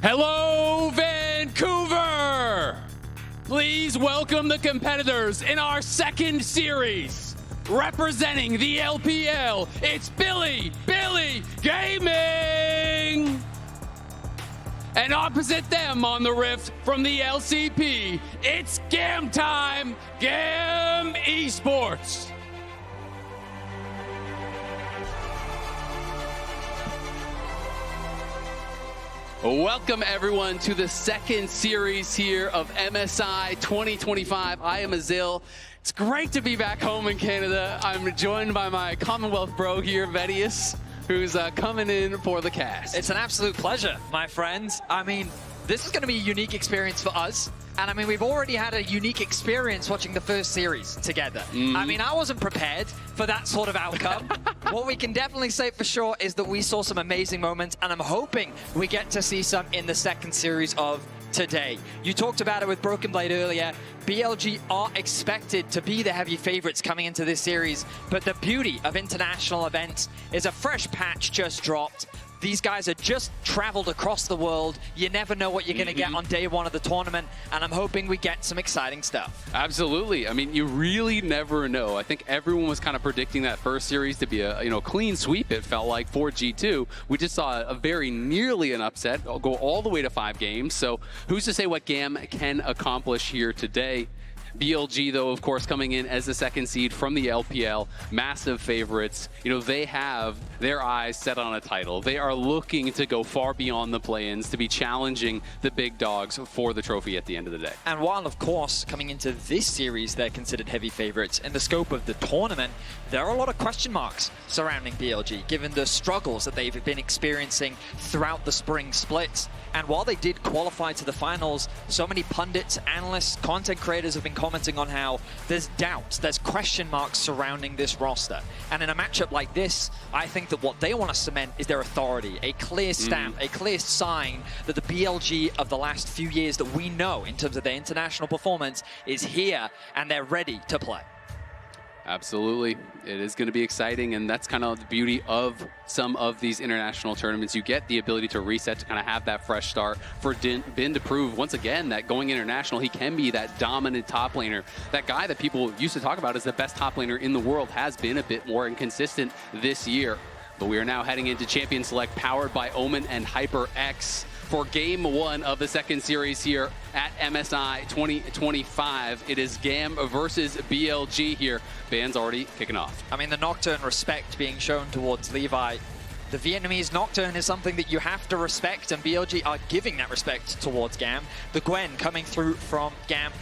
Hello, Vancouver! Please welcome the competitors in our second series. Representing the LPL, it's Bilibili Gaming! And opposite them on the rift from the LCP, it's GAM time, GAM Esports! Welcome everyone to the second series here of MSI 2025. I am Azil. It's great to be back home in Canada. I'm joined by my Commonwealth bro here, Vedius, who's coming in for the cast. It's an absolute pleasure, my friends. I mean, this is going to be a unique experience for us. And I mean, we've already had a unique experience watching the first series together. I mean, I wasn't prepared for that sort of outcome. What we can definitely say for sure is that we saw some amazing moments, and I'm hoping we get to see some in the second series of today. You talked about it with Broken Blade earlier. BLG are expected to be the heavy favorites coming into this series, but the beauty of international events is a fresh patch just dropped. These guys have just traveled across the world. You never know what you're going to get on day one of the tournament, and I'm hoping we get some exciting stuff. Absolutely. I mean, you really never know. I think everyone was kind of predicting that first series to be a clean sweep, it felt like, for G2. We just saw a very nearly an upset, go all the way to 5 games. So who's to say what GAM can accomplish here today? BLG, though, of course, coming in as the second seed from the LPL, massive favorites. You know, they have their eyes set on a title. They are looking to go far beyond the play-ins to be challenging the big dogs for the trophy at the end of the day. And while, of course, coming into this series, they're considered heavy favorites, in the scope of the tournament, there are a lot of question marks surrounding BLG, given the struggles that they've been experiencing throughout the spring splits. And while they did qualify to the finals, so many pundits, analysts, content creators have been commenting on how there's doubts, there's question marks surrounding this roster. And in a matchup like this, I think that what they want to cement is their authority, a clear stamp, a clear sign that the BLG of the last few years that we know in terms of their international performance is here and they're ready to play. Absolutely. It is going to be exciting, and that's kind of the beauty of some of these international tournaments. You get the ability to reset, to kind of have that fresh start for Bin to prove once again that going international, he can be that dominant top laner. That guy that people used to talk about as the best top laner in the world has been a bit more inconsistent this year. But we are now heading into Champion Select, powered by Omen and HyperX, for game 1 of the second series here at MSI 2025. It is GAM versus BLG here. Band's already kicking off. I mean, the Nocturne respect being shown towards Levi. The Vietnamese Nocturne is something that you have to respect, and BLG are giving that respect towards GAM. The Gwen coming through from GAM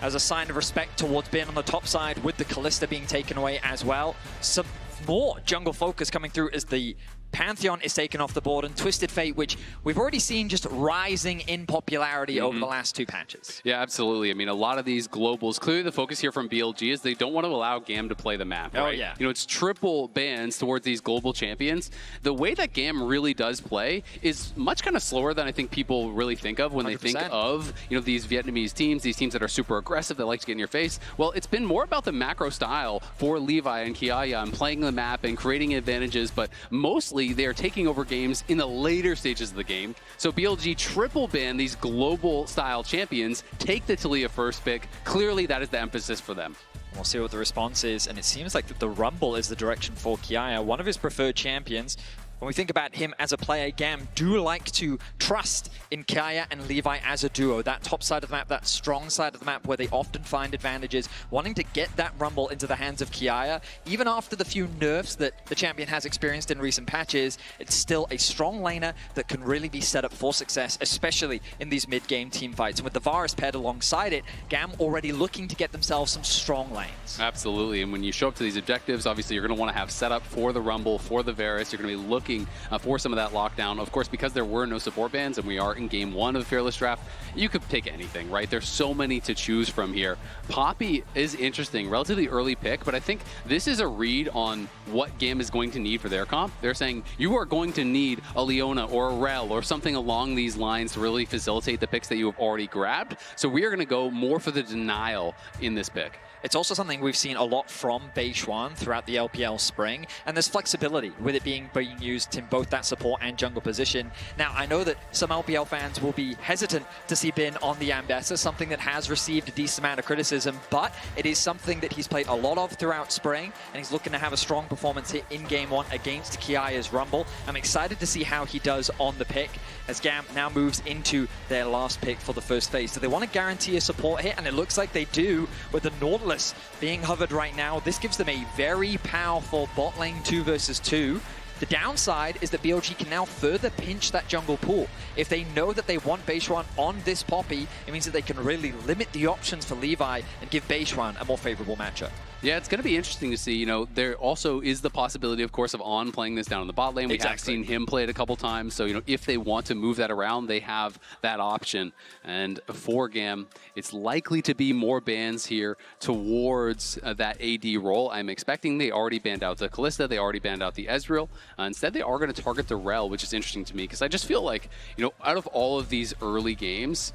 as a sign of respect towards Bin on the top side, with the Kalista being taken away as well. Some more jungle focus coming through as the Pantheon is taken off the board, and Twisted Fate, which we've already seen just rising in popularity over the last 2 patches. Yeah, absolutely. I mean, a lot of these globals, clearly the focus here from BLG is they don't want to allow GAM to play the map, right? Oh, yeah. You know, it's triple bans towards these global champions. The way that GAM really does play is much kind of slower than I think people really think of when 100%. They think of, you know, these Vietnamese teams, these teams that are super aggressive, that like to get in your face. Well, it's been more about the macro style for Levi and Kiaya and playing the map and creating advantages, but mostly they are taking over games in the later stages of the game. So BLG triple ban these global style champions, take the Taliyah first pick. Clearly that is the emphasis for them. We'll see what the response is, and it seems like that the Rumble is the direction for Kiaya, one of his preferred champions. When we think about him as a player, GAM do like to trust in Kiaya and Levi as a duo. That top side of the map, that strong side of the map where they often find advantages, wanting to get that Rumble into the hands of Kiaya. Even after the few nerfs that the champion has experienced in recent patches, it's still a strong laner that can really be set up for success, especially in these mid-game team fights. And with the Varus paired alongside it, GAM already looking to get themselves some strong lanes. Absolutely, and when you show up to these objectives, obviously you're going to want to have set up for the Rumble, for the Varus. You're going to be looking for some of that lockdown. Of course, because there were no support bans and we are in game 1 of the Fearless Draft, you could pick anything, right? There's so many to choose from here. Poppy is interesting, relatively early pick, but I think this is a read on what GAM is going to need for their comp. They're saying you are going to need a Leona or a Rel or something along these lines to really facilitate the picks that you have already grabbed. So we are going to go more for the denial in this pick. It's also something we've seen a lot from Beishuan throughout the LPL spring, and there's flexibility with it being used used in both that support and jungle position. Now, I know that some LPL fans will be hesitant to see Bin on the Ambessa, something that has received a decent amount of criticism, but it is something that he's played a lot of throughout spring, and he's looking to have a strong performance here in Game 1 against Kiaya's Rumble. I'm excited to see how he does on the pick, as GAM now moves into their last pick for the first phase. So they want to guarantee a support hit, and it looks like they do with the Nautilus being hovered right now. This gives them a very powerful bot lane 2 versus 2. The downside is that BLG can now further pinch that jungle pool. If they know that they want Beishuan on this Poppy, it means that they can really limit the options for Levi and give Beishuan a more favorable matchup. Yeah, it's going to be interesting to see. You know, there also is the possibility, of course, of On playing this down in the bot lane. We have seen him play it a couple times. So, you know, if they want to move that around, they have that option. And for GAM, it's likely to be more bans here towards that AD role. I'm expecting they already banned out the Kalista. They already banned out the Ezreal. Instead, they are going to target the Rel, which is interesting to me because I just feel like, you know, out of all of these early games,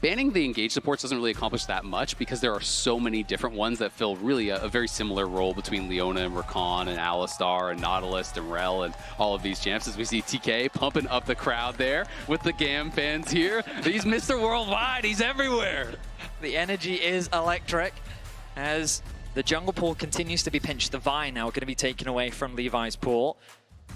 banning the engage supports doesn't really accomplish that much because there are so many different ones that fill really a very similar role between Leona and Rakan and Alistar and Nautilus and Rel and all of these champs. As we see TK pumping up the crowd there with the GAM fans here. He's Mr. Worldwide. He's everywhere. The energy is electric as the jungle pool continues to be pinched. The Vi now going to be taken away from Levi's pool.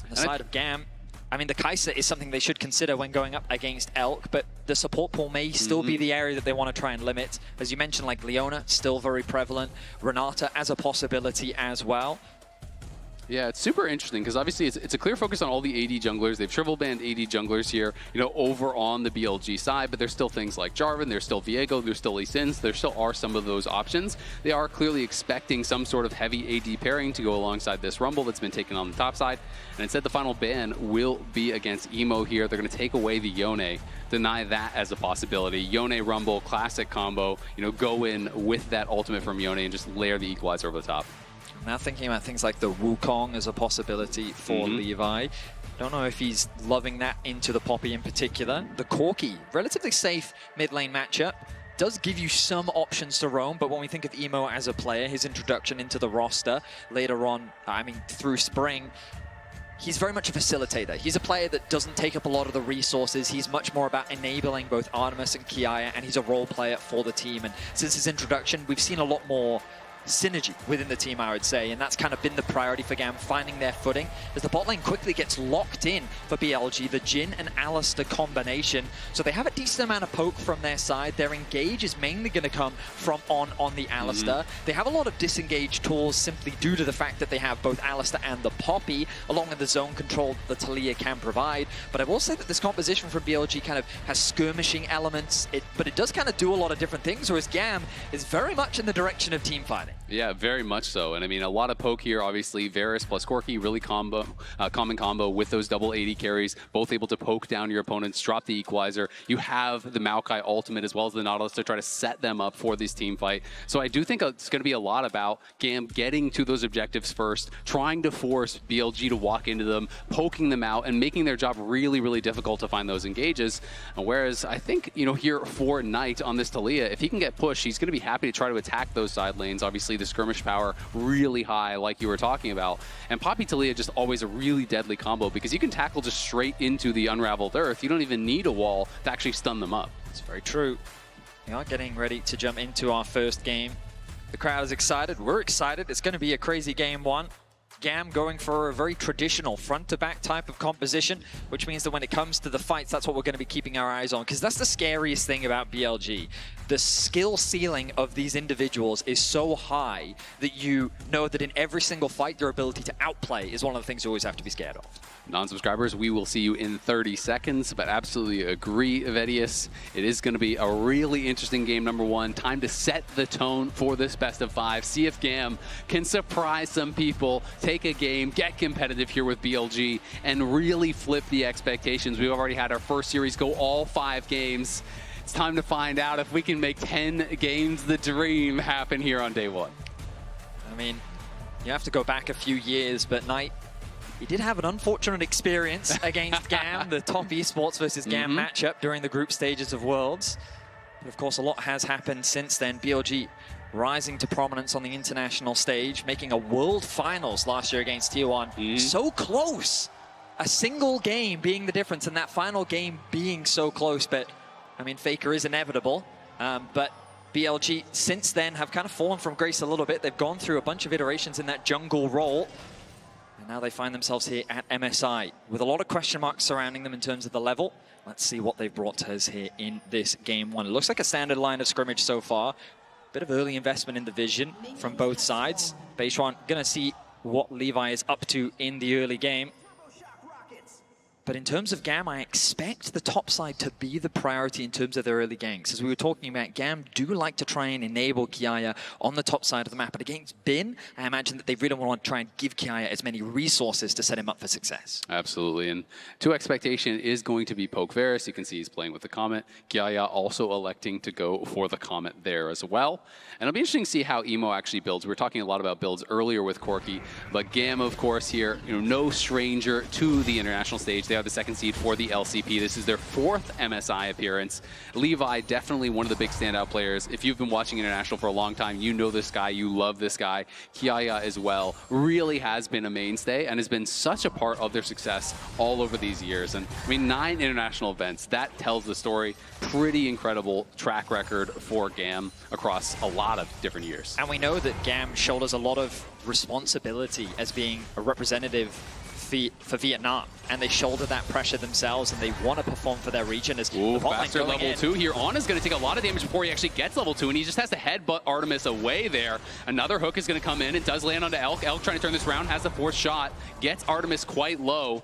On the side of GAM, I mean, the Kai'Sa is something they should consider when going up against Elk, but the support pool may still be the area that they want to try and limit. As you mentioned, like Leona, still very prevalent. Renata as a possibility as well. Yeah, it's super interesting because obviously it's a clear focus on all the AD junglers. They've triple banned AD junglers here, you know, over on the BLG side, but there's still things like Jarvan, there's still Viego, there's still Lee Sin. There still are some of those options. They are clearly expecting some sort of heavy AD pairing to go alongside this Rumble that's been taken on the top side. And instead, the final ban will be against Emo here. They're going to take away the Yone, deny that as a possibility. Yone Rumble, classic combo, you know, go in with that ultimate from Yone and just layer the equalizer over the top. Now thinking about things like the Wukong as a possibility for Levi. Don't know if he's loving that into the Poppy in particular. The Corki, relatively safe mid lane matchup. Does give you some options to roam, but when we think of Emo as a player, his introduction into the roster later on, I mean, through spring, he's very much a facilitator. He's a player that doesn't take up a lot of the resources. He's much more about enabling both Artemis and Kiaya, and he's a role player for the team. And since his introduction, we've seen a lot more synergy within the team, I would say, and that's kind of been the priority for GAM, finding their footing as the bot lane quickly gets locked in for BLG, the Jhin and Alistar combination. So they have a decent amount of poke from their side. Their engage is mainly going to come from on the Alistar. They have a lot of disengage tools simply due to the fact that they have both Alistar and the Poppy, along with the zone control that the Taliyah can provide. But I will say that this composition from BLG kind of has skirmishing elements, but it does kind of do a lot of different things, whereas GAM is very much in the direction of team fighting. Yeah, very much so. And I mean, a lot of poke here, obviously. Varus plus Corki, really common combo with those double 80 carries, both able to poke down your opponents, drop the equalizer. You have the Maokai ultimate as well as the Nautilus to try to set them up for this team fight. So I do think it's going to be a lot about GAM getting to those objectives first, trying to force BLG to walk into them, poking them out, and making their job really, really difficult to find those engages. Whereas I think, you know, here for Knight on this Taliyah, if he can get pushed, he's going to be happy to try to attack those side lanes. Obviously, the skirmish power really high, like you were talking about. And Poppy Taliyah just always a really deadly combo because you can tackle just straight into the unraveled earth. You don't even need a wall to actually stun them up. It's very true. We are getting ready to jump into our first game. The crowd is excited. We're excited. It's going to be a crazy game one. GAM going for a very traditional front-to-back type of composition, which means that when it comes to the fights, that's what we're going to be keeping our eyes on, because that's the scariest thing about BLG. The skill ceiling of these individuals is so high that you know that in every single fight, their ability to outplay is one of the things you always have to be scared of. Non-subscribers, we will see you in 30 seconds, but absolutely agree, Vedius. It is going to be a really interesting game number one. Time to set the tone for this best of 5. See if GAM can surprise some people, take a game, get competitive here with BLG, and really flip the expectations. We've already had our first series go all 5 games. It's time to find out if we can make 10 games the dream happen here on day one. I mean, you have to go back a few years, but Knight, he did have an unfortunate experience against GAM, the top esports versus GAM matchup during the group stages of Worlds. But of course, a lot has happened since then. BLG rising to prominence on the international stage, making a World Finals last year against T1. So close a single game being the difference and that final game being so close. But, I mean, Faker is inevitable. But BLG, since then, have kind of fallen from grace a little bit. They've gone through a bunch of iterations in that jungle role. And now they find themselves here at MSI with a lot of question marks surrounding them in terms of the level. Let's see what they've brought to us here in this game one. It looks like a standard line of scrimmage so far. Bit of early investment in the vision from both sides. Beishuan gonna see what Levi is up to in the early game. But in terms of GAM, I expect the top side to be the priority in terms of their early ganks. As we were talking about, GAM do like to try and enable Kiaya on the top side of the map. But against Bin, I imagine that they really want to try and give Kiaya as many resources to set him up for success. Absolutely. And to expectation is going to be Poke Varus. You can see he's playing with the Comet. Kiaya also electing to go for the Comet there as well. And it'll be interesting to see how Emo actually builds. We were talking a lot about builds earlier with Corki. But GAM, of course, here, no stranger to the international stage. They are the second seed for the LCP. This is their 4th MSI appearance. Levi, definitely one of the big standout players. If you've been watching international for a long time, you know this guy, you love this guy. Kiaya as well really has been a mainstay and has been such a part of their success all over these years. And I mean, 9 international events, that tells the story. Pretty incredible track record for GAM across a lot of different years. And we know that GAM shoulders a lot of responsibility as being a representative for Vietnam, and they shoulder that pressure themselves, and they want to perform for their region. As faster level 2 here. On is going to take a lot of damage before he actually gets level 2, and he just has to headbutt Artemis away there. Another hook is going to come in. It does land onto Elk. Elk trying to turn this around, has the 4th shot, gets Artemis quite low.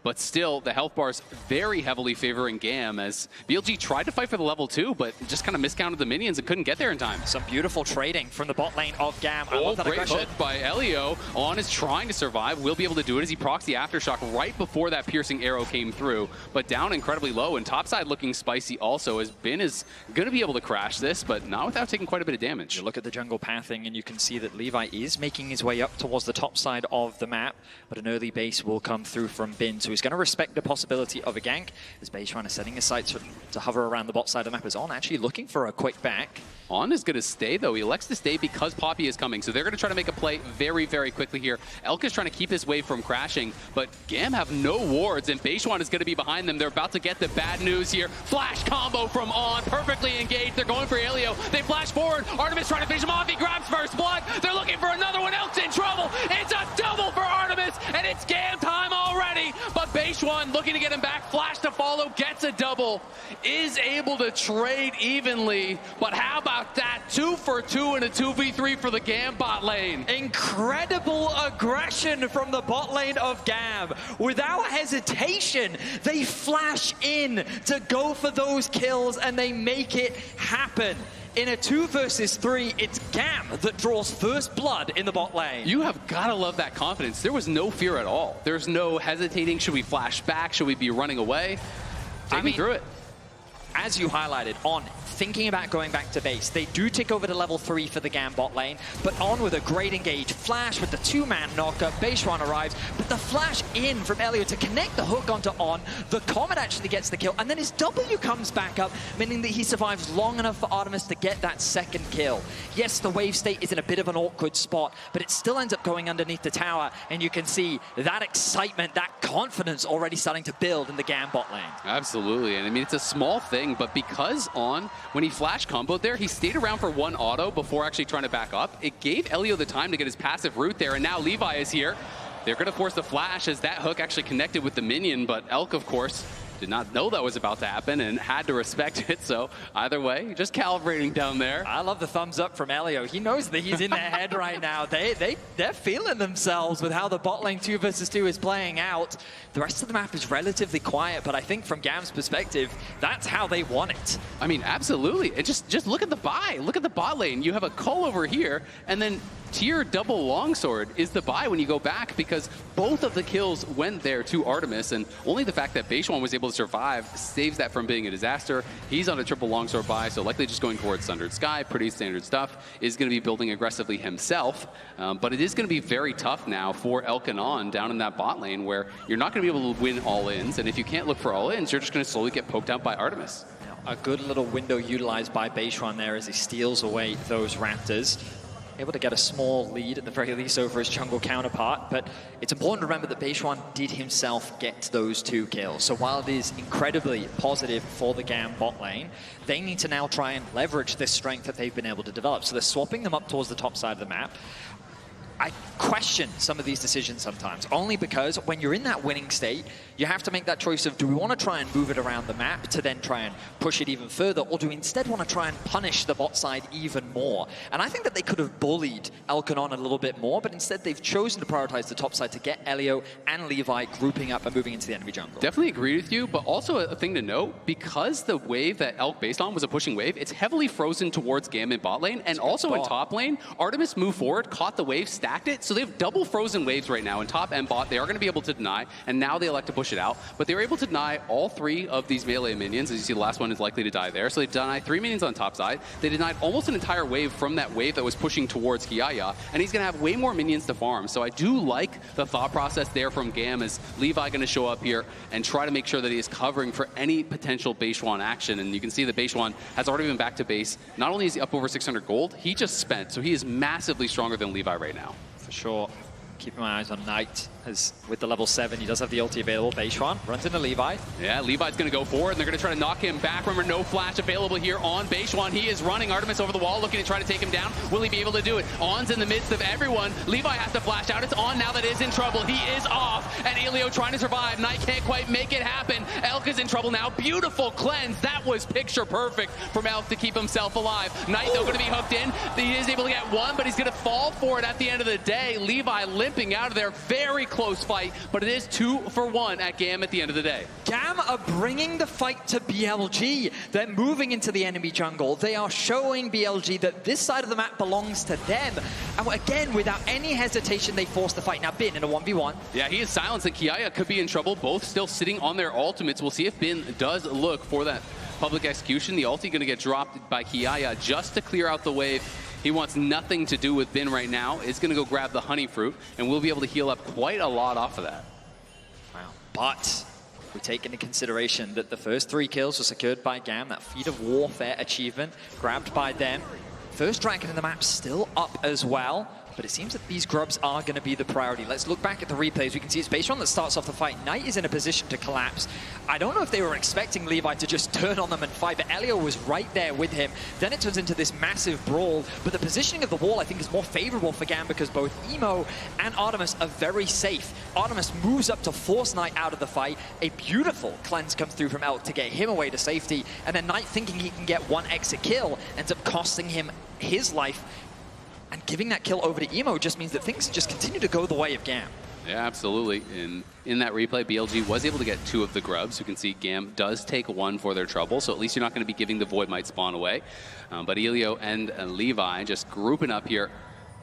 But still, the health bars very heavily favoring GAM as BLG tried to fight for the level 2, but just kind of miscounted the minions and couldn't get there in time. Some beautiful trading from the bot lane of GAM. I love that great aggression. hook by Elio. On is trying to survive. Will be able to do it as he procs the aftershock right before that piercing arrow came through, but down incredibly low. And topside looking spicy also, as Bin is going to be able to crash this, but not without taking quite a bit of damage. You look at the jungle pathing and you can see that Levi is making his way up towards the top side of the map, but an early base will come through from Bin, so he's going to respect the possibility of a gank as Beishuan is setting his sights to hover around the bot side of the map. Is On actually looking for a quick back. On is going to stay, though. He elects to stay because Poppy is coming, so they're going to try to make a play very, very quickly here. Elk is trying to keep this wave from crashing, but GAM have no wards, and Beishuan is going to be behind them. They're about to get the bad news here. Flash combo from On, perfectly engaged. They're going for Elio. They flash forward. Artemis trying to finish him off. He grabs first blood. They're looking for another one. Elk's in trouble. It's a double for Artemis, and it's GAM time already. But Beishuan looking to get him back. Flash to follow, gets a double, is able to trade evenly. But how about that? 2 for 2 and a 2v3 for the GAM bot lane. Incredible aggression from the bot lane of GAM. Without hesitation, they flash in to go for those kills and they make it happen. In a 2 versus 3, it's GAM that draws first blood in the bot lane. You have got to love that confidence. There was no fear at all. There's no hesitating. Should we flash back? Should we be running away? Take me through it. As you highlighted, On thinking about going back to base. They do tick over to level 3 for the GAM bot lane, but On with a great engage. Flash with the 2-man knocker. Beishuan arrives, but the flash in from Elio to connect the hook onto On. The Comet actually gets the kill, and then his W comes back up, meaning that he survives long enough for Artemis to get that second kill. Yes, the wave state is in a bit of an awkward spot, but it still ends up going underneath the tower, and you can see that excitement, that confidence already starting to build in the GAM bot lane. Absolutely, and I mean, it's a small thing, but because On, when he flash comboed there, he stayed around for 1 auto before actually trying to back up. It gave Elio the time to get his passive route there, and now Levi is here. They're going to force the flash as that hook actually connected with the minion, but Elk, of course, did not know that was about to happen and had to respect it. So either way, just calibrating down there. I love the thumbs up from Elio. He knows that he's in their head right now. They're feeling themselves with how the bot lane 2 versus 2 is playing out. The rest of the map is relatively quiet, but I think from GAM's perspective, that's how they want it. I mean, absolutely. And just look at the buy. Look at the bot lane. You have a Cull over here, and then tier double longsword is the buy when you go back, because both of the kills went there to Artemis, and only the fact that Beishuan was able to survive saves that from being a disaster. He's on a triple longsword buy, so likely just going towards Sundered Sky, pretty standard stuff. Is going to be building aggressively himself, but it is going to be very tough now for Elkanon down in that bot lane, where you're not going to be able to win all-ins, and if you can't look for all-ins, you're just going to slowly get poked out by Artemis. A good little window utilized by Beishuan there as he steals away those Raptors. able to get a small lead at the very least over his jungle counterpart, but it's important to remember that Beishwan did himself get those 2 kills. So while it is incredibly positive for the GAM bot lane, they need to now try and leverage this strength that they've been able to develop. So they're swapping them up towards the top side of the map. I question some of these decisions sometimes, only because when you're in that winning state, you have to make that choice of, do we want to try and move it around the map to then try and push it even further, or do we instead want to try and punish the bot side even more? And I think that they could have bullied Elkanon a little bit more, but instead they've chosen to prioritize the top side to get Elio and Levi grouping up and moving into the enemy jungle. Definitely agree with you, but also a thing to note, because the wave that Elk based on was a pushing wave, it's heavily frozen towards GAM in bot lane, and also in top lane, Artemis moved forward, caught the wave, stacked it, so they have double frozen waves right now in top and bot. They are going to be able to deny, and now they elect to push it out, but they were able to deny all 3 of these melee minions. As you see, the last one is likely to die there, so they've denied 3 minions on top side. They denied almost an entire wave from that wave that was pushing towards Kiaya, and he's going to have way more minions to farm. So I do like the thought process there from GAM, as Levi going to show up here and try to make sure that he is covering for any potential Beishwan action. And you can see that Beishwan has already been back to base. Not only is he up over 600 gold, he just spent, so he is massively stronger than Levi right now. For sure. Keeping my eyes on Knight, as with the level 7, he does have the ulti available. Beishwan runs into Levi. Yeah, Levi's going to go forward, and they're going to try to knock him back. Remember, no flash available here on Beishwan. He is running Artemis over the wall, looking to try to take him down. Will he be able to do it? On's in the midst of everyone. Levi has to flash out. It's On now that is in trouble. He is off, and Elio trying to survive. Knight can't quite make it happen. Elk is in trouble now. Beautiful cleanse. That was picture perfect from Elk to keep himself alive. Knight, though, going to be hooked in. He is able to get 1, but he's going to fall for it at the end of the day. Levi limping out of there. Very close fight, but it is 2 for 1 at GAM at the end of the day. GAM are bringing the fight to BLG. They're moving into the enemy jungle. They are showing BLG that this side of the map belongs to them. And again, without any hesitation, they force the fight. Now, Bin in a 1v1. Yeah, he is silenced, and Kiaya could be in trouble. Both still sitting on their ultimates. We'll see if Bin does look for that public execution. The ulti going to get dropped by Kiaya just to clear out the wave. He wants nothing to do with Bin right now. Is going to go grab the honey fruit, and we'll be able to heal up quite a lot off of that. Wow. But we take into consideration that the first 3 kills were secured by GAM, that Feat of Warfare achievement grabbed by them. First dragon in the map still up as well. But it seems that these grubs are going to be the priority. Let's look back at the replays. We can see it's Beishwan that starts off the fight. Knight is in a position to collapse. I don't know if they were expecting Levi to just turn on them and fight, but Elio was right there with him. Then it turns into this massive brawl. But the positioning of the wall, I think, is more favorable for GAM because both Emo and Artemis are very safe. Artemis moves up to force Knight out of the fight. A beautiful cleanse comes through from Elk to get him away to safety. And then Knight, thinking he can get 1 exit kill, ends up costing him his life. And giving that kill over to Emo just means that things just continue to go the way of GAM. Yeah, absolutely. And in that replay, BLG was able to get 2 of the grubs. You can see GAM does take 1 for their trouble, so at least you're not going to be giving the Void Might spawn away. But Elio and Levi just grouping up here,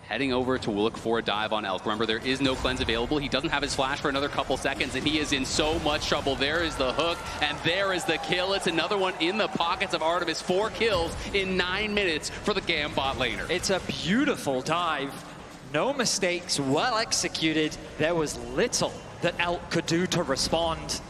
heading over to look for a dive on Elk. Remember, there is no cleanse available. He doesn't have his flash for another couple seconds, and he is in so much trouble. There is the hook, and there is the kill. It's another one in the pockets of Artemis. 4 kills in 9 minutes for the GAM bot laner. It's a beautiful dive. No mistakes, well executed. There was little that Elk could do to respond.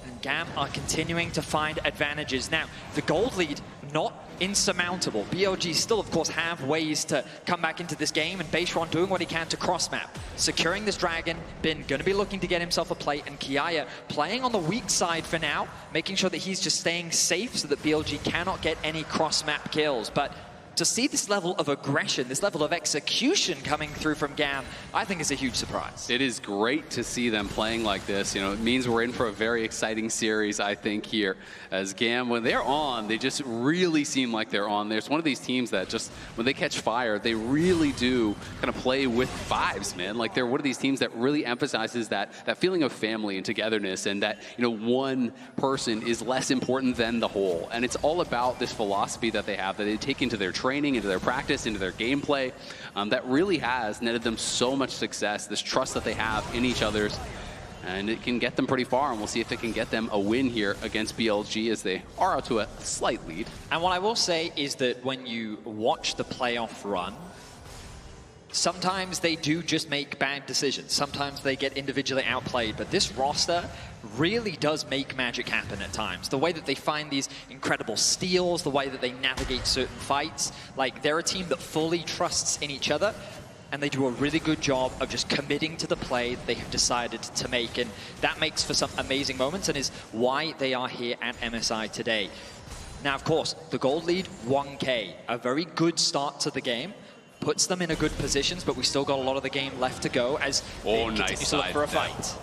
And GAM are continuing to find advantages. Now, the gold lead, not insurmountable. BLG still, of course, have ways to come back into this game, and Beishwan doing what he can to cross-map. Securing this dragon, Bin going to be looking to get himself a plate, and Kiaya playing on the weak side for now, making sure that he's just staying safe so that BLG cannot get any cross-map kills. But to see this level of aggression, this level of execution coming through from GAM, I think is a huge surprise. It is great to see them playing like this. You know, it means we're in for a very exciting series, I think, here. As GAM, when they're on, they just really seem like they're on. There's one of these teams that just, when they catch fire, they really do kind of play with vibes, man. Like, they're one of these teams that really emphasizes that feeling of family and togetherness, and that, you know, one person is less important than the whole. And it's all about this philosophy that they have, that they take into their training, into their practice, into their gameplay, that really has netted them so much success, this trust that they have in each other's, and it can get them pretty far, and we'll see if it can get them a win here against BLG as they are out to a slight lead. And what I will say is that when you watch the playoff run, sometimes they do just make bad decisions. Sometimes they get individually outplayed, but this roster really does make magic happen at times. The way that they find these incredible steals, the way that they navigate certain fights, like they're a team that fully trusts in each other, and they do a really good job of just committing to the play they have decided to make, and that makes for some amazing moments and is why they are here at MSI today. Now, of course, the gold lead, 1K, a very good start to the game. Puts them in a good positions, but we still got a lot of the game left to go as they continue to look for a fight.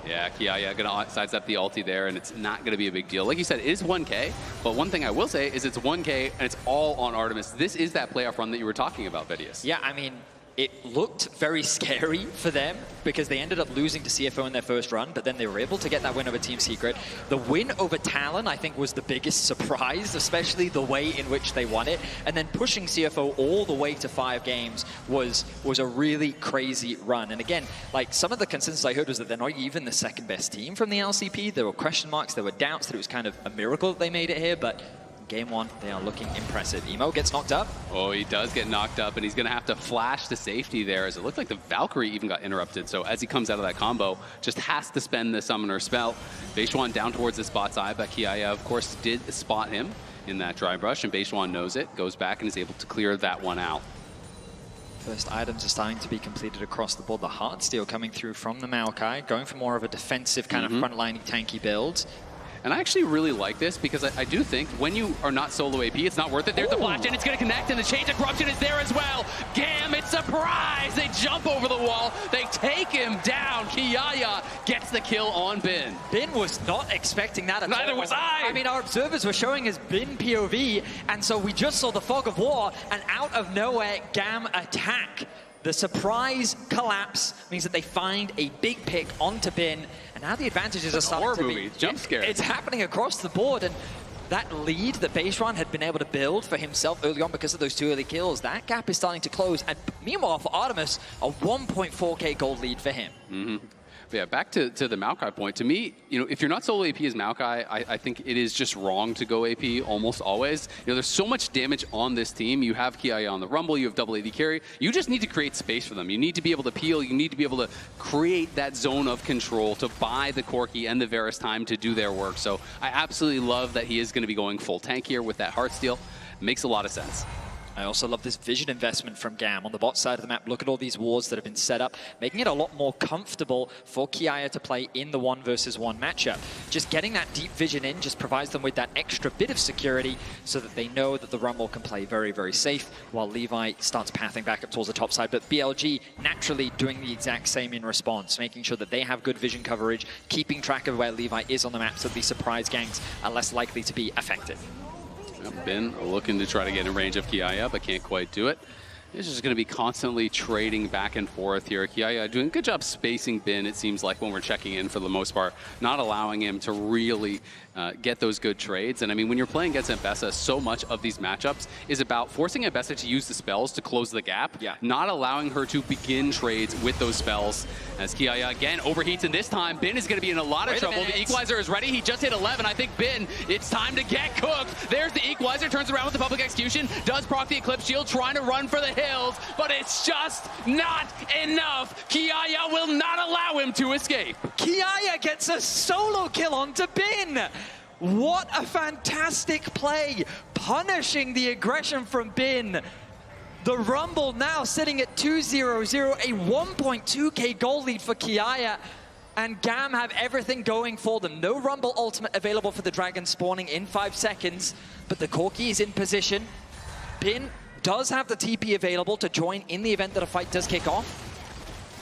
Yeah, Kiaya gonna sidestep the ulti there, and it's not gonna be a big deal. Like you said, it is 1K, but one thing I will say is it's 1K, and it's all on Artemis. This is that playoff run that you were talking about, Vidius. Yeah, I mean, it looked very scary for them because they ended up losing to CFO in their first run, but then they were able to get that win over Team Secret. The win over Talon, I think, was the biggest surprise, especially the way in which they won it. And then pushing CFO all the way to 5 games was a really crazy run. And again, like some of the consensus I heard was that they're not even the second best team from the LCP. There were question marks, there were doubts that it was kind of a miracle that they made it here, but Game 1, they are looking impressive. Emo gets knocked up. Oh, he does get knocked up, and he's going to have to flash to safety there, as it looked like the Valkyrie even got interrupted. So as he comes out of that combo, just has to spend the Summoner spell. Beishuan down towards the bot side, but Kiaya, of course, did spot him in that dry brush, and Beishuan knows it, goes back and is able to clear that one out. First items are starting to be completed across the board. The Heartsteel coming through from the Maokai, going for more of a defensive kind of frontlining tanky build. And I actually really like this because I do think when you are not solo AP, it's not worth it. There's the flash, and it's going to connect, and the Chains of Corruption is there as well. GAM, it's surprise! They jump over the wall. They take him down. Kiaya gets the kill on Bin. Bin was not expecting that at all. Neither was I! I mean, our observers were showing his Bin POV, and so we just saw the fog of war, and out of nowhere, GAM attack. The surprise collapse means that they find a big pick onto Bin, and now the advantages are starting to be... Jump scare. It's happening across the board, and that lead that Beishuan had been able to build for himself early on because of those 2 early kills, that gap is starting to close, and meanwhile for Artemis, a 1.4K gold lead for him. But yeah, back to the Maokai point. To me, you know, if you're not solo AP as Maokai, I think it is just wrong to go AP almost always. You know, there's so much damage on this team. You have Kiaya on the Rumble, you have double AD carry. You just need to create space for them. You need to be able to peel. You need to be able to create that zone of control to buy the Corki and the Varus time to do their work. So I absolutely love that he is going to be going full tank here with that Heartsteel. Makes a lot of sense. I also love this vision investment from GAM on the bot side of the map. Look at all these wards that have been set up, making it a lot more comfortable for Kiaya to play in the 1 versus 1 matchup. Just getting that deep vision in just provides them with that extra bit of security so that they know that the Rumble can play very, very safe while Levi starts pathing back up towards the top side. But BLG naturally doing the exact same in response, making sure that they have good vision coverage, keeping track of where Levi is on the map so that these surprise ganks are less likely to be effective. Bin looking to try to get in range of Kiaya, but can't quite do it. It's just going to be constantly trading back and forth here. Kiaya doing a good job spacing Bin, it seems like, when we're checking in for the most part, not allowing him to really get those good trades. And I mean, when you're playing against Mbessa, so much of these matchups is about forcing Mbessa to use the spells to close the gap, not allowing her to begin trades with those spells. As Kiaya again overheats, and this time Bin is going to be in a lot of trouble. The equalizer is ready. He just hit 11. I think Bin, it's time to get cooked. There's the equalizer, turns around with the public execution, does proc the Eclipse Shield, trying to run for the hills, but it's just not enough. Kiaya will not allow him to escape. Kiaya gets a solo kill onto Bin. What a fantastic play, punishing the aggression from Bin. The Rumble now sitting at 2-0-0, a 1.2K goal lead for Kiaya, and GAM have everything going for them. No Rumble ultimate available for the Dragon spawning in 5 seconds, but the Corki is in position. Bin does have the TP available to join in the event that a fight does kick off.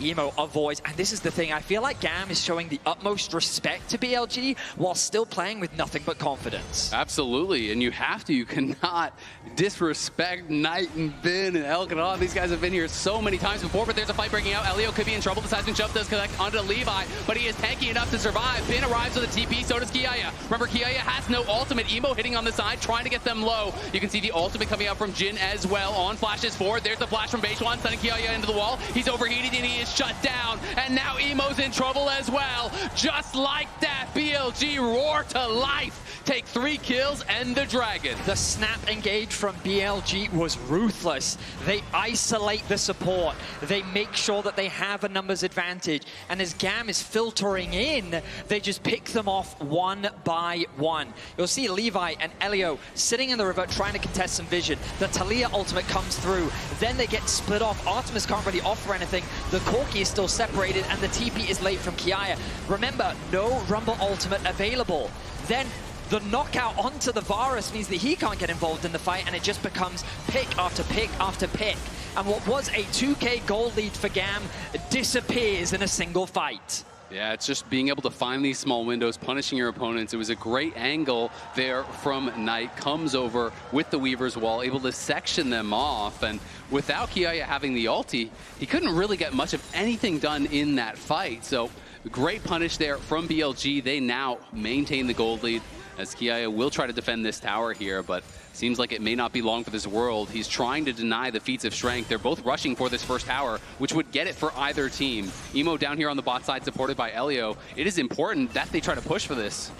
Emo avoids, and this is the thing, I feel like GAM is showing the utmost respect to BLG while still playing with nothing but confidence. Absolutely, and you have to. You cannot disrespect Knight and Bin and Elkanah. These guys have been here so many times before, but there's a fight breaking out. Elio could be in trouble. The seismic jump does connect onto Levi, but he is tanky enough to survive. Bin arrives with a TP, so does Kiaya. Remember, Kiaya has no ultimate. Emo hitting on the side, trying to get them low. You can see the ultimate coming out from Jin as well. On flashes forward, there's the flash from Beishuan, sending Kiaya into the wall. He's overheated and he is shut down, and now Emo's in trouble as well. Just like that, BLG BLG roar to life, take 3 kills, and the dragon. The snap engage from BLG was ruthless. They isolate the support. They make sure that they have a numbers advantage. And as GAM is filtering in, they just pick them off one by one. You'll see Levi and Elio sitting in the river trying to contest some vision. The Talia ultimate comes through. Then they get split off. Artemis can't really offer anything. The Corki is still separated, and the TP is late from Kiaya. Remember, no Rumble ultimate available. Then the knockout onto the Varus means that he can't get involved in the fight, and it just becomes pick after pick after pick. And what was a 2K gold lead for GAM disappears in a single fight. Yeah, it's just being able to find these small windows, punishing your opponents. It was a great angle there from Knight. Comes over with the Weaver's Wall, able to section them off. And without Kiaya having the ulti, he couldn't really get much of anything done in that fight. So great punish there from BLG. They now maintain the gold lead, as Kiaya will try to defend this tower here, but seems like it may not be long for this world. He's trying to deny the feats of strength. They're both rushing for this first tower, which would get it for either team. Emo down here on the bot side, supported by Elio. It is important that they try to push for this.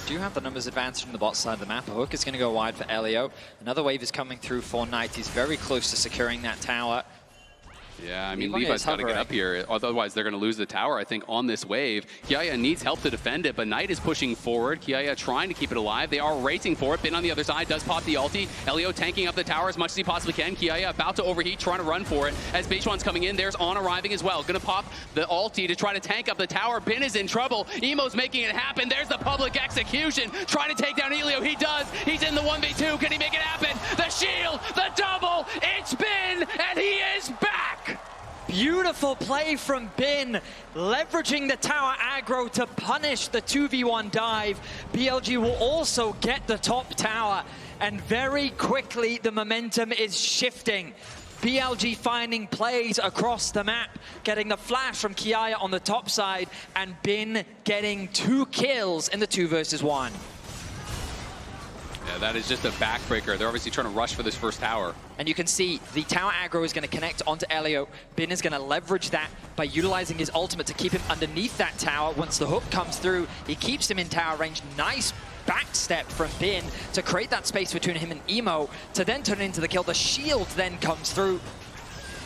Do have the numbers advantage from the bot side of the map. A hook is going to go wide for Elio. Another wave is coming through for Knight. He's very close to securing that tower. Yeah, I mean, Levi's got to get up here. Otherwise, they're going to lose the tower, I think, on this wave. Kiaya needs help to defend it, but Knight is pushing forward. Kiaya trying to keep it alive. They are racing for it. Bin on the other side does pop the ulti. Elio tanking up the tower as much as he possibly can. Kiaya about to overheat, trying to run for it. As Beishuan's coming in, there's On arriving as well. Going to pop the ulti to try to tank up the tower. Bin is in trouble. Emo's making it happen. There's the public execution. Trying to take down Elio. He does. He's in the 1v2. Can he make it happen? The shield, the double. It's Bin, and he is back. Beautiful play from Bin, leveraging the tower aggro to punish the 2v1 dive. BLG will also get the top tower, and very quickly the momentum is shifting. BLG finding plays across the map, getting the flash from Kiaya on the top side, and Bin getting 2 kills in the 2 versus 1. Yeah, that is just a backbreaker. They're obviously trying to rush for this first tower. And you can see the tower aggro is going to connect onto Elio. Bin is going to leverage that by utilizing his ultimate to keep him underneath that tower. Once the hook comes through, he keeps him in tower range. Nice backstep from Bin to create that space between him and Emo to then turn it into the kill. The shield then comes through,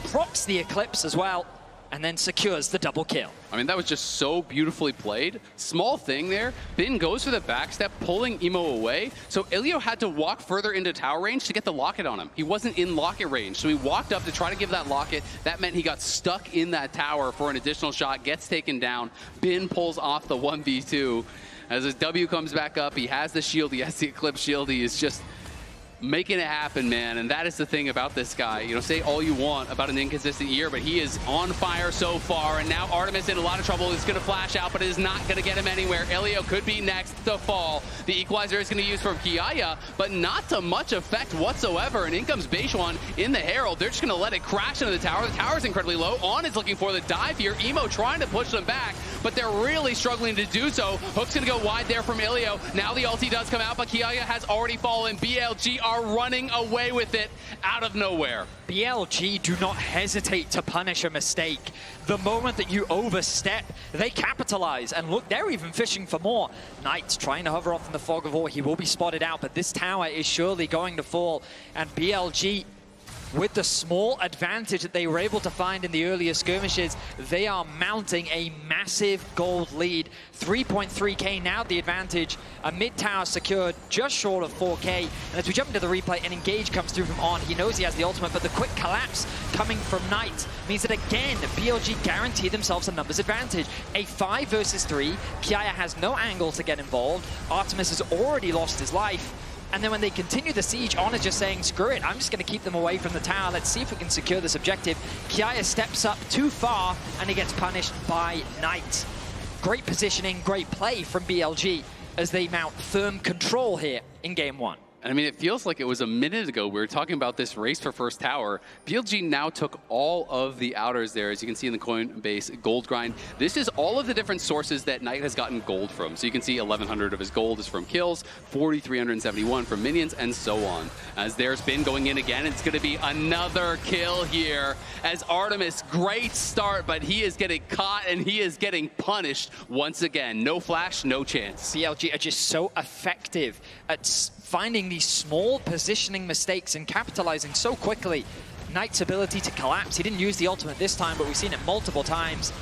procs the Eclipse as well, and then secures the double kill. I mean, that was just so beautifully played. Small thing there. Bin goes for the backstep, pulling Emo away. So Elio had to walk further into tower range to get the locket on him. He wasn't in locket range, so he walked up to try to give that locket. That meant he got stuck in that tower for an additional shot, gets taken down. Bin pulls off the 1v2. As his W comes back up, he has the shield, he has the Eclipse shield. He is just making it happen, man. And that is the thing about this guy. You know, say all you want about an inconsistent year, but he is on fire so far. And now Artemis in a lot of trouble. Is going to flash out, but it is not going to get him anywhere. Elio could be next to fall. The equalizer is going to use from Kiaya, but not to much effect whatsoever. And in comes Beishuan in the Herald. They're just going to let it crash into the tower. The tower is incredibly low. On is looking for the dive here. Emo trying to push them back, but they're really struggling to do so. Hook's going to go wide there from Elio. Now the ulti does come out, but Kiaya has already fallen. BLG are running away with it out of nowhere. BLG do not hesitate to punish a mistake. The moment that you overstep, they capitalize. And look, they're even fishing for more. Knight's trying to hover off in the fog of war. He will be spotted out, but this tower is surely going to fall. And BLG, with the small advantage that they were able to find in the earlier skirmishes, they are mounting a massive gold lead. 3.3k now the advantage. A mid tower secured just short of 4k. And as we jump into the replay, an engage comes through from On. He knows he has the ultimate, but the quick collapse coming from Knight means that again, BLG guarantee themselves a numbers advantage. A 5 versus 3. Kiaya has no angle to get involved. Artemis has already lost his life. And then when they continue the siege, On is just saying, screw it, I'm just going to keep them away from the tower. Let's see if we can secure this objective. Kiaya steps up too far, and he gets punished by Knight. Great positioning, great play from BLG as they mount firm control here in Game 1. And I mean, it feels like it was a minute ago. We were talking about this race for first tower. BLG now took all of the outers there, as you can see in the Coinbase gold grind. This is all of the different sources that Knight has gotten gold from. So you can see 1,100 of his gold is from kills, 4,371 from minions, and so on. As there's Bin going in again, it's going to be another kill here. As Artemis, great start, but he is getting caught and he is getting punished once again. No flash, no chance. BLG are just so effective at finding these small positioning mistakes and capitalizing so quickly. Knight's ability to collapse, he didn't use the ultimate this time, but we've seen it multiple times.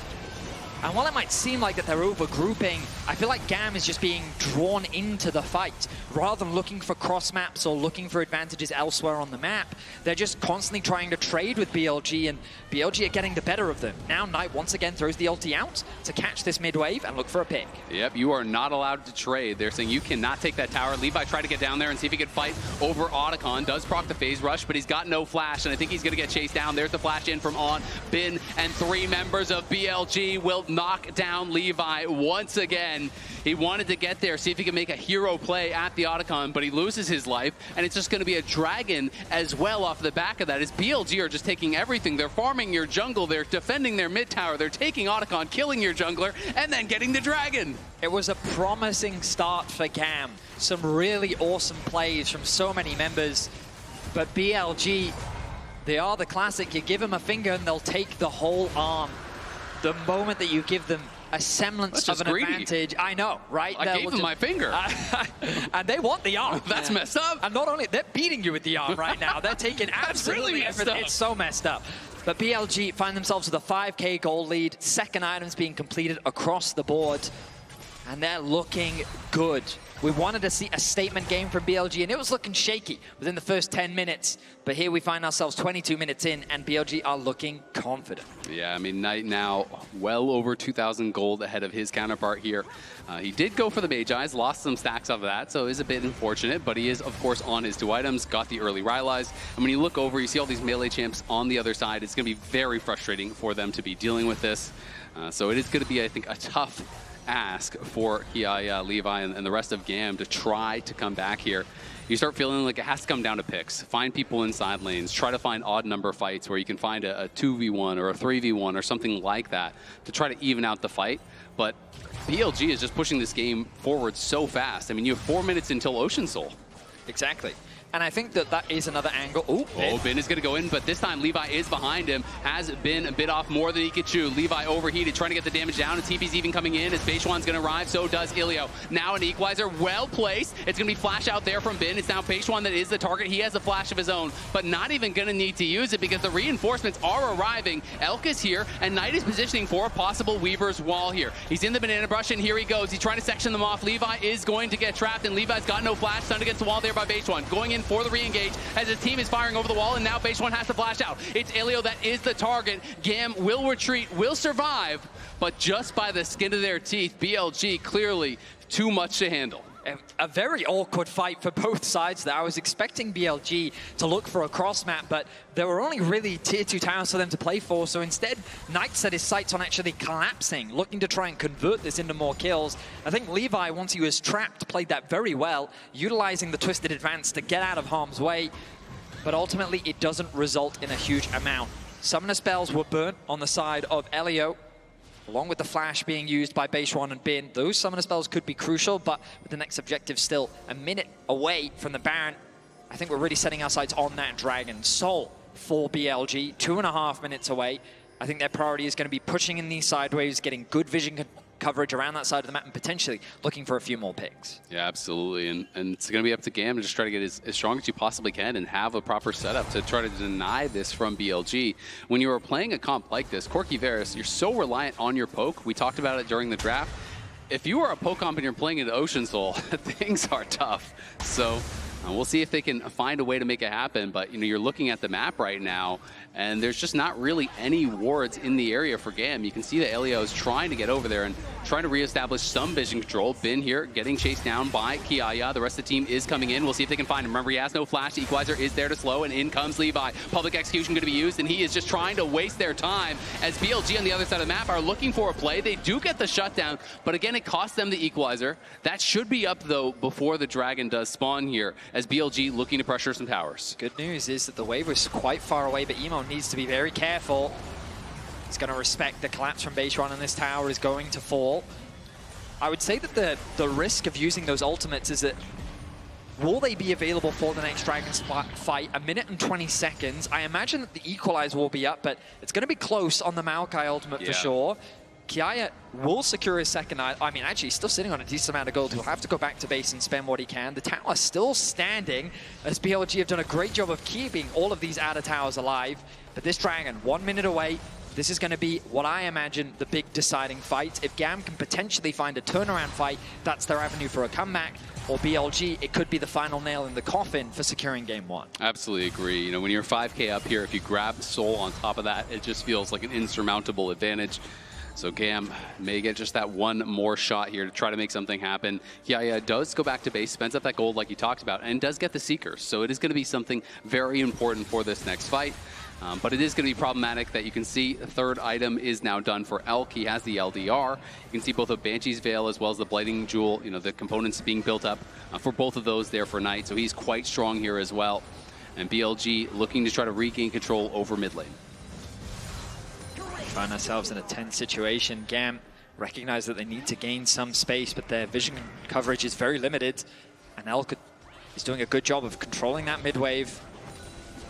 And while it might seem like that they're over-grouping, I feel like GAM is just being drawn into the fight. Rather than looking for cross-maps or looking for advantages elsewhere on the map, they're just constantly trying to trade with BLG, and BLG are getting the better of them. Now Knight once again throws the ulti out to catch this mid-wave and look for a pick. Yep, you are not allowed to trade. They're saying you cannot take that tower. Levi tried to get down there and see if he could fight over Otacon. Does proc the phase rush, but he's got no flash, and I think he's going to get chased down. There's the flash in from On. Bin and 3 members of BLG will knock down Levi once again. He wanted to get there, see if he can make a hero play at the Otacon, but he loses his life, and it's just going to be a dragon as well off the back of that. As BLG are just taking everything. They're farming your jungle, they're defending their mid tower, they're taking Otacon, killing your jungler, and then getting the dragon. It was a promising start for GAM. Some really awesome plays from so many members, but BLG, they are the classic. You give them a finger and they'll take the whole arm. The moment that you give them a semblance of an advantage, I know, right? I gave them my finger. And they want the arm. That's messed up. And not only, they're beating you with the arm right now. They're taking absolutely really everything. It's so messed up. But BLG find themselves with a 5k gold lead, second items being completed across the board, and they're looking good. We wanted to see a statement game from BLG, and it was looking shaky within the first 10 minutes. But here we find ourselves 22 minutes in, and BLG are looking confident. Yeah, I mean, Knight now well over 2,000 gold ahead of his counterpart here. He did go for the Mage Eyes, lost some stacks off of that, so it is a bit unfortunate, but he is, of course, on his 2 items, got the early Rylai's. And when you look over, you see all these melee champs on the other side. It's going to be very frustrating for them to be dealing with this. So it is going to be, I think, a tough ask for Levi and the rest of GAM to try to come back here. You start feeling like it has to come down to picks. Find people inside lanes. Try to find odd number fights where you can find a 2v1 or a 3v1 or something like that to try to even out the fight. But BLG is just pushing this game forward so fast. I mean, you have 4 minutes until Ocean Soul. Exactly. And I think that that is another angle. Ooh, Bin is going to go in, but this time Levi is behind him. Has been bit off more than he could chew. Levi overheated, trying to get the damage down, and TP's even coming in as Peishuan's going to arrive. So does Ilio. Now an equalizer, well placed. It's going to be flash out there from Bin. It's now Peishuan that is the target. He has a flash of his own, but not even going to need to use it because the reinforcements are arriving. Elk is here, and Knight is positioning for a possible Weaver's Wall here. He's in the banana brush, and here he goes. He's trying to section them off. Levi is going to get trapped, and Levi's got no flash. Stunned against the wall there by Peishuan. Going in for the re-engage as his team is firing over the wall, and now Peishuan has to flash out. It's Ilio that is the target. GAM will retreat, will survive, but just by the skin of their teeth. BLG clearly too much to handle. A very awkward fight for both sides there. I was expecting BLG to look for a cross map, but there were only really tier 2 towers for them to play for, so instead Knight set his sights on actually collapsing, looking to try and convert this into more kills. I think Levi, once he was trapped, played that very well, utilizing the twisted advance to get out of harm's way, but ultimately it doesn't result in a huge amount. Summoner spells were burnt on the side of Elio, along with the flash being used by Peishuan and Bin. Those summoner spells could be crucial, but with the next objective still a minute away from the Baron, I think we're really setting our sights on that Dragon. Soul for BLG, 2.5 minutes away. I think their priority is going to be pushing in these sideways, getting good vision coverage around that side of the map, and potentially looking for a few more picks. Yeah, absolutely. And it's going to be up to GAM to just try to get as strong as you possibly can and have a proper setup to try to deny this from BLG. When you are playing a comp like this, Corky Varus, you're so reliant on your poke. We talked about it during the draft. If you are a poke comp and you're playing into Ocean Soul, things are tough. So we'll see if they can find a way to make it happen. But you're looking at the map right now, and there's just not really any wards in the area for GAM. You can see that Elio is trying to get over there and trying to reestablish some vision control. Bin here getting chased down by Kiaya. The rest of the team is coming in. We'll see if they can find him. Remember, he has no flash. The equalizer is there to slow, and in comes Levi. Public execution going to be used, and he is just trying to waste their time as BLG on the other side of the map are looking for a play. They do get the shutdown, but again, it costs them the equalizer. That should be up, though, before the Dragon does spawn here. as BLG looking to pressure some towers. Good news is that the wave was quite far away, but Emo needs to be very careful. He's going to respect the collapse from base run, and this tower is going to fall. I would say that the risk of using those ultimates is that will they be available for the next Dragon's fight? 1 minute and 20 seconds. I imagine that the equalizer will be up, but it's going to be close on the Maokai ultimate for sure. Kiaya will secure his second. I mean, actually, he's still sitting on a decent amount of gold. He'll have to go back to base and spend what he can. The tower still standing, as BLG have done a great job of keeping all of these outer towers alive. But this Dragon, 1 minute away. This is going to be what I imagine the big deciding fight. If GAM can potentially find a turnaround fight, that's their avenue for a comeback. Or BLG, it could be the final nail in the coffin for securing game 1. Absolutely agree. You know, when you're 5K up here, if you grab Soul on top of that, it just feels like an insurmountable advantage. So GAM may get just that one more shot here to try to make something happen. Kiaya does go back to base, spends up that gold like you talked about, and does get the Seekers. So it is going to be something very important for this next fight. But it is going to be problematic that you can see the third item is now done for Elk. He has the LDR. You can see both of Banshee's Veil as well as the Blighting Jewel, you know, the components being built up for both of those there for Knight. So he's quite strong here as well. And BLG looking to try to regain control over mid lane. Find ourselves in a tense situation. GAM recognize that they need to gain some space, but their vision coverage is very limited. And Elk is doing a good job of controlling that mid wave.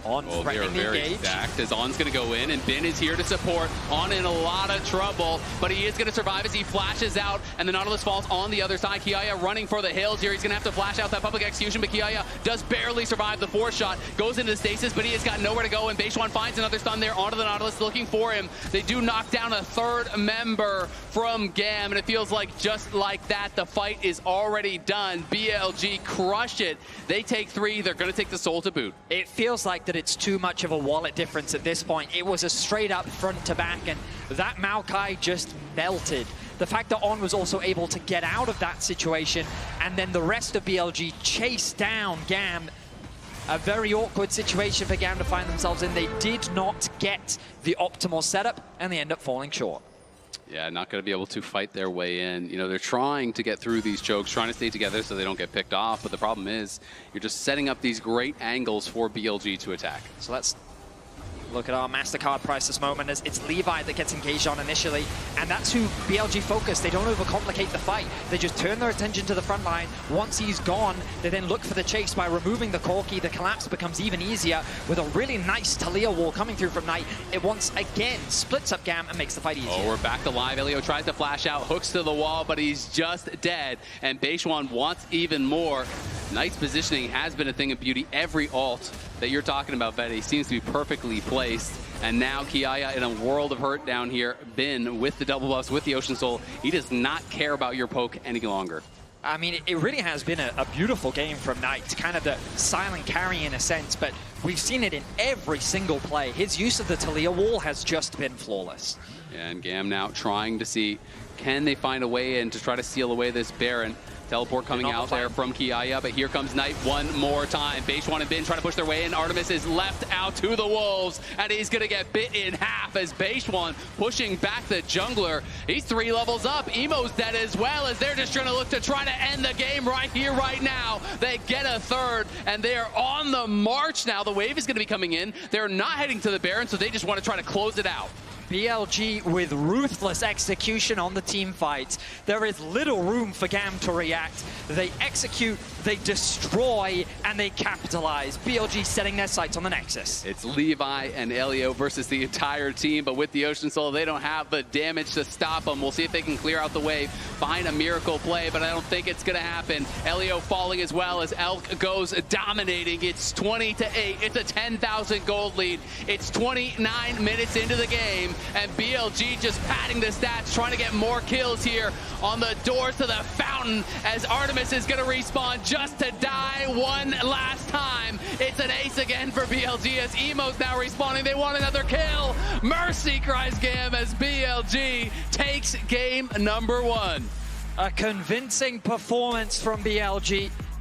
On they are very stacked as On's going to go in, and Bin is here to support. On in a lot of trouble, but he is going to survive as he flashes out, and the Nautilus falls on the other side. Kiaya running for the hills here. He's going to have to flash out that public execution, but Kiaya does barely survive the 4th shot. Goes into the stasis, but he has got nowhere to go, and Beishuan finds another stun there onto the Nautilus looking for him. They do knock down a 3rd member from GAM, and it feels like just like that, the fight is already done. BLG crush it. They take 3. They're going to take the Soul to boot. It feels like that it's too much of a wallet difference at this point. It was a straight up front to back, and that Maokai just melted. The fact that On was also able to get out of that situation, and then the rest of BLG chased down GAM. A very awkward situation for GAM to find themselves in. They did not get the optimal setup, and they end up falling short. Yeah, not going to be able to fight their way in. You know, they're trying to get through these chokes, trying to stay together so they don't get picked off. But the problem is you're just setting up these great angles for BLG to attack. So let's look at our MasterCard price this moment, as it's Levi that gets engaged on initially, and that's who BLG focus. They don't overcomplicate the fight. They just turn their attention to the front line. Once he's gone, they then look for the chase by removing the Corki. The collapse becomes even easier with a really nice Talia wall coming through from Knight. It once again splits up GAM and makes the fight easier. Oh, we're back to live. Elio tries to flash out, hooks to the wall, but he's just dead. And Beishuan wants even more. Knight's positioning has been a thing of beauty. Every ult that you're talking about, Betty, seems to be perfectly placed. And now Kiaya in a world of hurt down here. Bin with the double buffs, with the Ocean Soul. He does not care about your poke any longer. I mean, it really has been a beautiful game from Knight, kind of the silent carry in a sense, but we've seen it in every single play. His use of the Talia wall has just been flawless. Yeah, and GAM now trying to see, can they find a way in to try to seal away this Baron? Teleport coming out there from Kiaya, but here comes Knight one more time. Beishuan and Bin trying to push their way in. Artemis is left out to the wolves, and he's going to get bit in half as Beishuan pushing back the jungler. He's 3 levels up. Emo's dead as well, as they're just going to look to try to end the game right here, right now. They get a 3rd, and they are on the march now. The wave is going to be coming in. They're not heading to the Baron, so they just want to try to close it out. BLG with ruthless execution on the team fights. There is little room for GAM to react. They execute, they destroy, and they capitalize. BLG setting their sights on the Nexus. It's Levi and Elio versus the entire team, but with the Ocean Soul, they don't have the damage to stop them. We'll see if they can clear out the wave, find a miracle play, but I don't think it's going to happen. Elio falling as well as Elk goes dominating. It's 20-8. It's a 10,000 gold lead. It's 29 minutes into the game, and BLG just padding the stats, trying to get more kills here on the doors to the fountain, as Artemis is going to respawn just to die one last time. It's an ace again for BLG as Emo's now respawning. They want another kill. Mercy, cries GAM, as BLG takes game number 1. A convincing performance from BLG.